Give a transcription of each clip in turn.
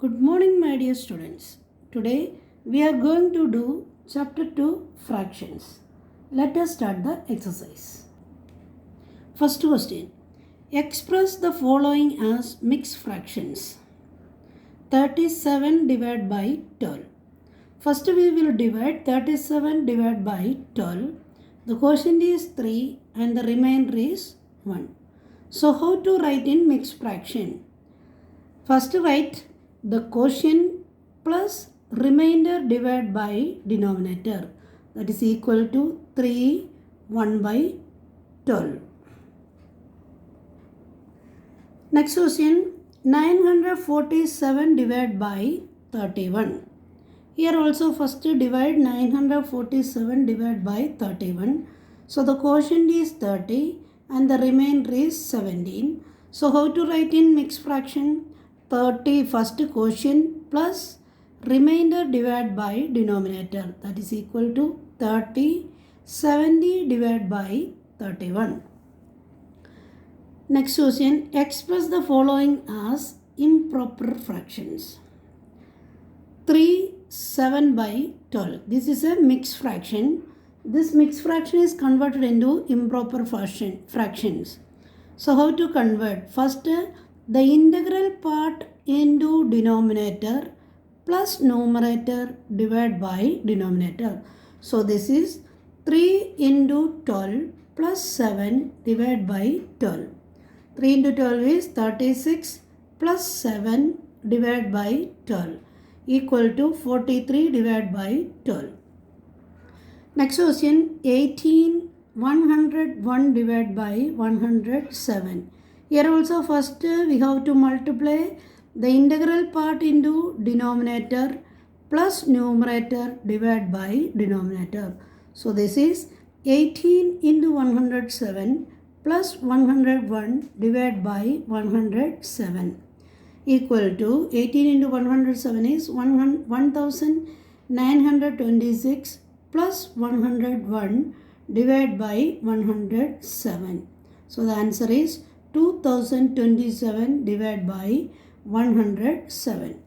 Good morning, my dear students. Today we are going to do chapter 2 fractions. Let us start the exercise. First question. Express the following as mixed fractions. 37 divided by 12. First we will divide 37 divided by 12. The quotient is 3 and the remainder is 1. So how to write in mixed fraction? First write the quotient plus remainder divided by denominator, that is equal to 3 1 by 12. Next question, 947 divided by 31. Here also first divide 947 divided by 31. So the quotient is 30 and the remainder is 17. So how to write in mixed fraction? 30 first quotient plus remainder divided by denominator, that is equal to 30 70 divided by 31. Next question, express the following as improper fractions. 3 7 by 12. This is a mixed fraction. This mixed fraction is converted into improper fractions. So how to convert? First, the integral part into denominator plus numerator divided by denominator. So this is 3 into 12 plus 7 divided by 12. 3 into 12 is 36 plus 7 divided by 12 equal to 43 divided by 12. Next question, 18 101 divided by 107. Here also first we have to multiply the integral part into denominator plus numerator divided by denominator. So this is 18 into 107 plus 101 divided by 107 equal to 18 into 107 is 1926 plus 101 divided by 107. So the answer is 2027 divided by 107.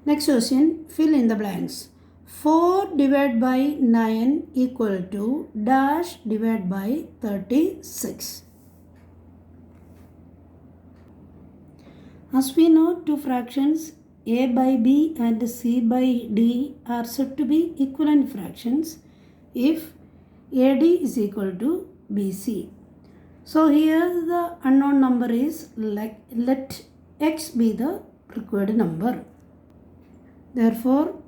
Next question, fill in the blanks. 4 divided by 9 equal to dash divided by 36. As we know, two fractions a by b and c by d are said to be equivalent fractions if AD is equal to BC. So here the unknown number is let x be the required number. Therefore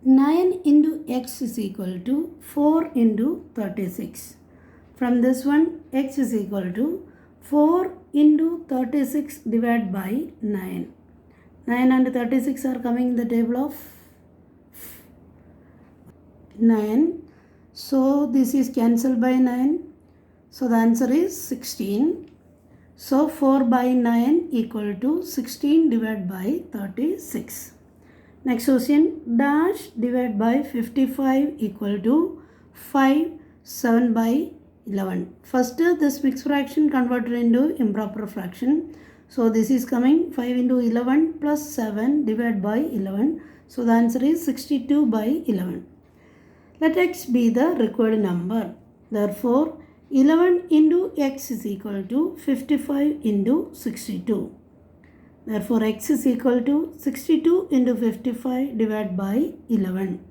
9 into x is equal to 4 into 36. From this one, x is equal to 4 into 36 divided by 9. 9 and 36 are coming in the table of 9. So this is cancelled by 9. So the answer is 16. So 4 by 9 equal to 16 divided by 36. Next question, dash divided by 55 equal to 5 7 by 11. First this mixed fraction converted into improper fraction. So this is coming 5 into 11 plus 7 divided by 11. So the answer is 62 by 11. Let x be the required number. Therefore 11 into x is equal to 55 into 62. Therefore x is equal to 62 into 55 divided by 11.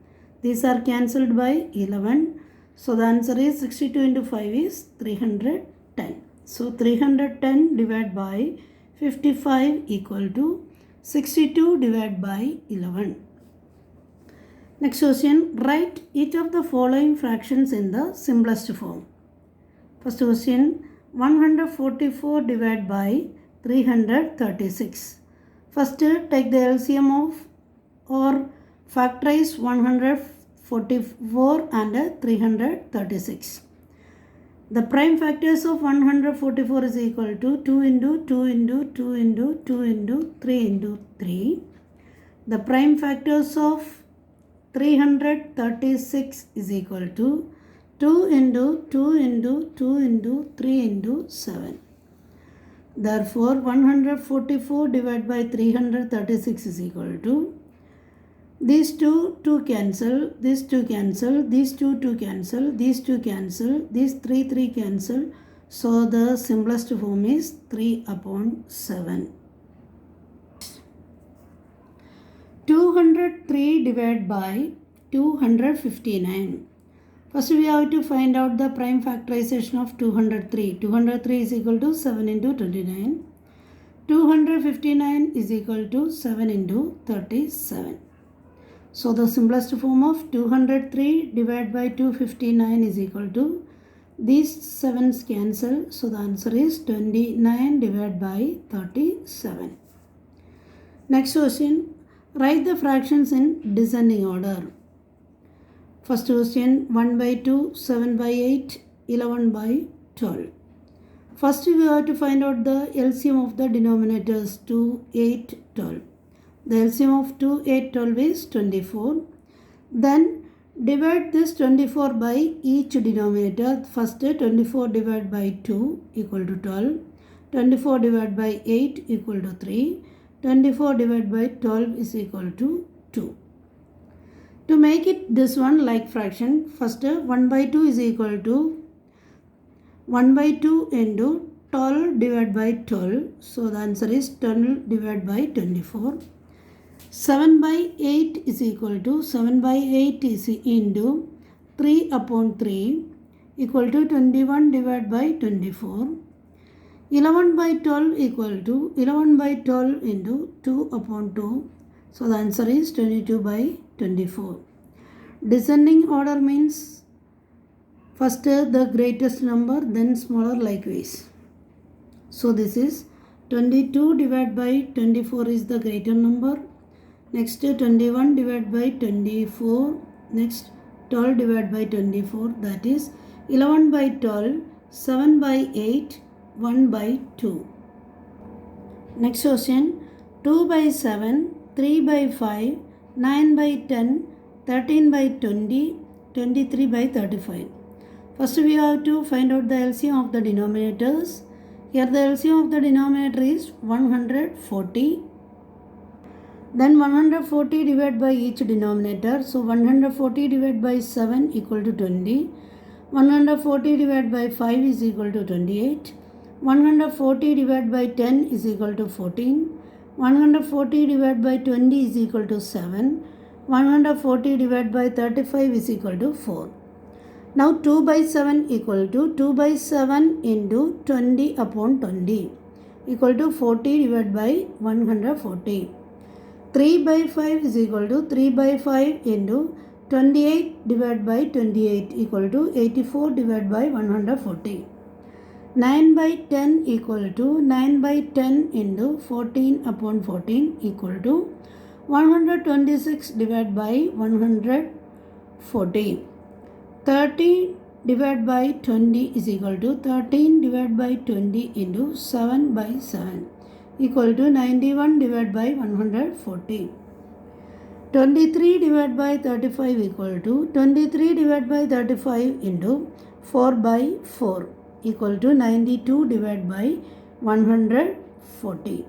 These are cancelled by 11. So the answer is 62 into 5 is 310. So 310 divided by 55 equal to 62 divided by 11. Next question, write each of the following fractions in the simplest form. First question, 144 divided by 336. First take the LCM of or factorize 144 and 336. The prime factors of 144 is equal to 2 into 2 into 2 into 2 into 3 into 3. The prime factors of 336 is equal to 2 into 2 into 2 into 3 into 7. Therefore, 144 divided by 336 is equal to, these two cancel, these two cancel, these two cancel, these two cancel, these three cancel. So the simplest form is 3 upon 7. 203 divided by 259. First we have to find out the prime factorization of 203. 203 is equal to 7 into 29. 259 is equal to 7 into 37. So the simplest form of 203 divided by 259 is equal to, these 7's cancel. So the answer is 29 divided by 37. Next question. Write the fractions in descending order. First question, 1 by 2, 7 by 8, 11 by 12. First we have to find out the LCM of the denominators 2, 8, 12. The LCM of 2, 8, 12 is 24. Then divide this 24 by each denominator. First 24 divided by 2 equal to 12. 24 divided by 8 equal to 3. 24 divided by 12 is equal to 2. To make it this one like fraction, first 1 by 2 is equal to 1 by 2 into 12 divided by 12. So the answer is 12 divided by 24. 7 by 8 is equal to 7 by 8 is into 3 upon 3 equal to 21 divided by 24. 11 by 12 equal to 11 by 12 into 2 upon 2. So the answer is 22 by 24. Descending order means first the greatest number, then smaller likewise. So this is 22 divided by 24 is the greater number. Next 21 divided by 24. Next 12 divided by 24. That is 11 by 12, 7 by 8, 1 by 2. Next question, 2 by 7, 3 by 5, 9 by 10, 13 by 20, 23 by 35. First we have to find out the LCM of the denominators. Here the LCM of the denominator is 140. Then 140 divided by each denominator. So 140 divided by 7 equal to 20. 140 divided by 5 is equal to 28. 140 divided by 10 is equal to 14. 140 divided by 20 is equal to 7. 140 divided by 35 is equal to 4. Now 2 by 7 equal to 2 by 7 into 20 upon 20 equal to 40 divided by 140. 3 by 5 is equal to 3 by 5 into 28 divided by 28 equal to 84 divided by 140. 9 by 10 equal to 9 by 10 into 14 upon 14 equal to 126 divided by 140. 30 divided by 20 is equal to 13 divided by 20 into 7 by 7 equal to 91 divided by 140. 23 divided by 35 equal to 23 divided by 35 into 4 by 4 equal to 92 divided by 140.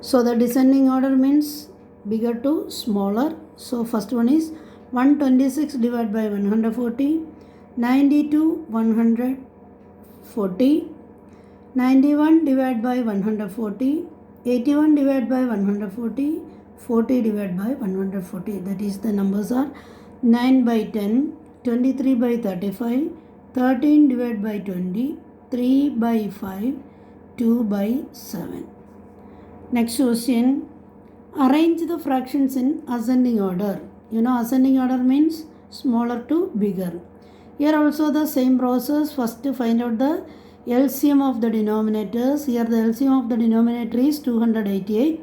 So the descending order means bigger to smaller. So first one is 126 divided by 140, 92 140, 91 divided by 140, 81 divided by 140, 40 divided by 140. That is the numbers are 9 by 10, 23 by 35, 13 divided by 20, 3 by 5, 2 by 7. Next question, arrange the fractions in ascending order. You know ascending order means smaller to bigger. Here also the same process. First to find out the LCM of the denominators. Here the LCM of the denominator is 288.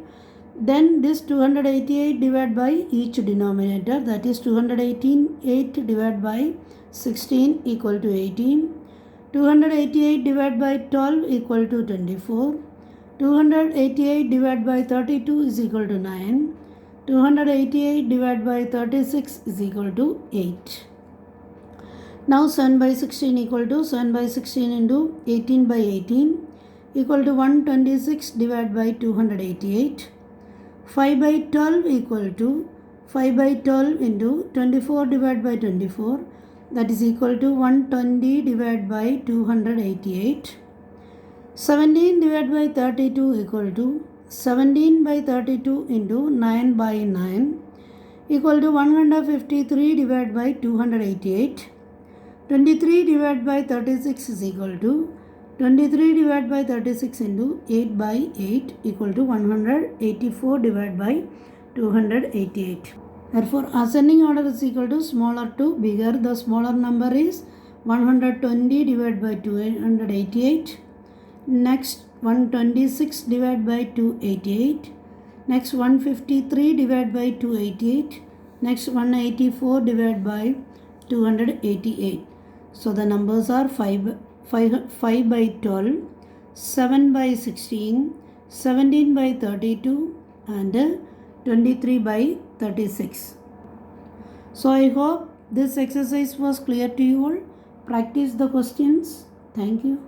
Then this 288 divided by each denominator, that is 218, 8 divided by 16 equal to 18. 288 divided by 12 equal to 24. 288 divided by 32 is equal to 9. 288 divided by 36 is equal to 8. Now 7 by 16 equal to 7 by 16 into 18 by 18. equal to 126 divided by 288. 5 by 12 equal to 5 by 12 into 24 divided by 24, that is equal to 120 divided by 288. 17 divided by 32 equal to 17 by 32 into 9 by 9 equal to 153 divided by 288. 23 divided by 36 is equal to 23 divided by 36 into 8 by 8 equal to 184 divided by 288. Therefore, ascending order is equal to smaller to bigger. The smaller number is 120 divided by 288. Next, 126 divided by 288. Next, 153 divided by 288. Next, 184 divided by 288. So, the numbers are 5 by 12, 7 by 16, 17 by 32 and 23 by 36. So, I hope this exercise was clear to you all. Practice the questions. Thank you.